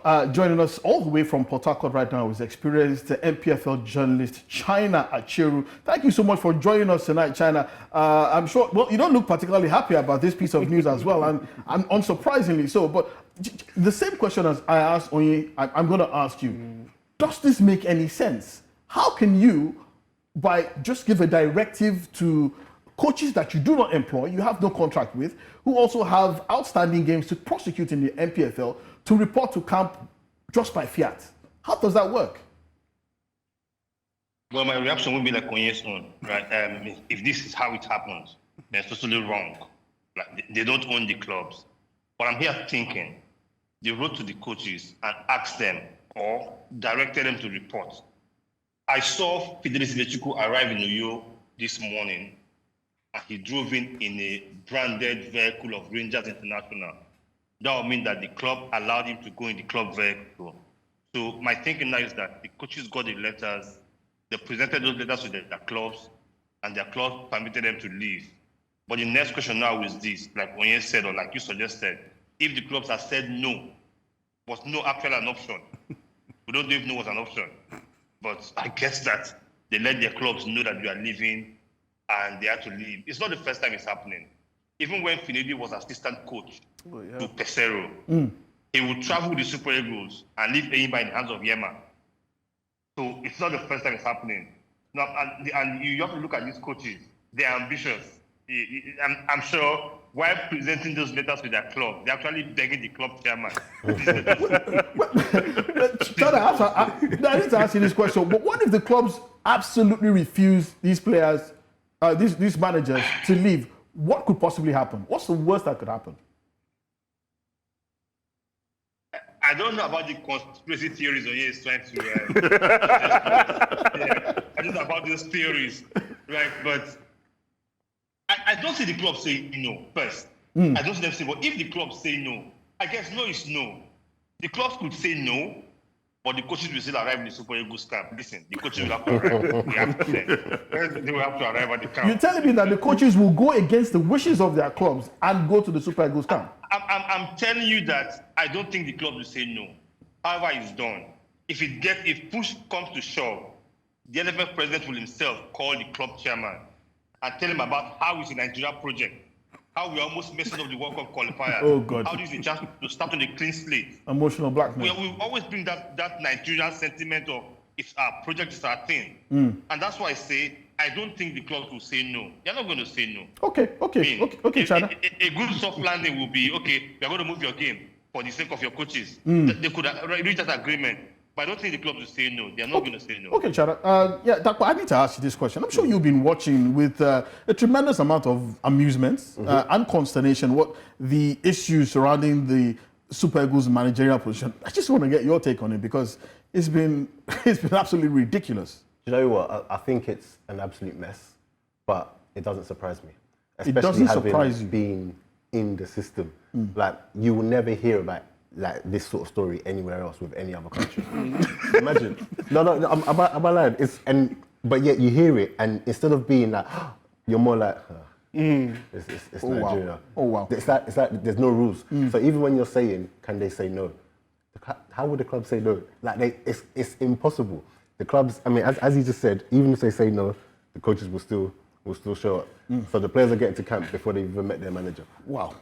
Joining us all the way from Port Harcourt right now is experienced MPFL journalist China Acheru. Thank you so much for joining us tonight, China. I'm sure, well, you don't look particularly happy about this piece of news as well, and unsurprisingly so. But the same question as I asked Onye, I'm going to ask you. Does this make any sense? How can you, by just give a directive to coaches that you do not employ, you have no contract with, who also have outstanding games to prosecute in the MPFL, to report to camp just by fiat? How does that work? Well, my reaction would be like Onye's own, right? If this is how it happens, then it's totally wrong. Like, they don't own the clubs. But I'm here thinking, they wrote to the coaches and asked them or directed them to report. I saw Fidelis Ilechukwu arrive in Uyo this morning, and he drove in a branded vehicle of Rangers International. That would mean that the club allowed him to go in the club vehicle. So my thinking now is that the coaches got the letters, they presented those letters to their clubs, and their clubs permitted them to leave. But the next question now is this, like Onye said, or like you suggested, if the clubs have said no, was no actually an option? We don't even know what's an option. But I guess that they let their clubs know that you are leaving and they had to leave. It's not the first time it's happening. Even when Finidi was assistant coach to Pesero, he would travel with the Super Eagles and leave Eyimba in the hands of Yema. So it's not the first time it's happening. Now, and you have to look at these coaches. They're ambitious. I'm sure while presenting those letters to their club, they're actually begging the club chairman. I need to ask you this question. But what if the clubs absolutely refuse these players, these managers to leave? What could possibly happen? What's the worst that could happen? I don't know about the conspiracy theories Onye is trying to. I don't know about those theories, right? But I don't see the club say no first. I don't see them say, but if the clubs say no, I guess no is no. The clubs could say no, but the coaches will still arrive in the Super Eagles camp. Listen, the coaches will have to arrive. They will have to arrive at the camp. You're telling me that the coaches will go against the wishes of their clubs and go to the Super Eagles camp? I'm telling you that I don't think the club will say no. However, it's done. If push comes to shove, the NFF president will himself call the club chairman and tell him about how it's a Nigeria project, how we're almost messing up the World Cup qualifiers. Oh, God. How this is a chance to start on a clean slate. Emotional blackmail. We always bring that Nigerian sentiment of it's our project, it's our thing. And that's why I say I don't think the clubs will say no. They're not going to say no. Okay, China. A good soft landing will be, okay, we're going to move your game for the sake of your coaches. They could reach that agreement. But I don't think the clubs will say no. They're not going to say no. Okay, Chada. Dakwa, I need to ask you this question. I'm sure you've been watching with a tremendous amount of amusement and consternation what the issues surrounding the Super Eagles managerial position. I just want to get your take on it because it's been absolutely ridiculous. You know what? I think it's an absolute mess, but it doesn't surprise me. Especially it doesn't surprise you being in the system. Like you will never hear about like this sort of story anywhere else with any other country. Imagine. No, I'm lying. But yet you hear it, and instead of being like, you're more like, it's Nigeria. Oh wow. It's like there's no rules. So even when you're saying, can they say no? How would the club say no? Like it's impossible. The clubs, I mean, as you just said, even if they say no, the coaches will still show up. So the players are getting to camp before they even met their manager. Wow.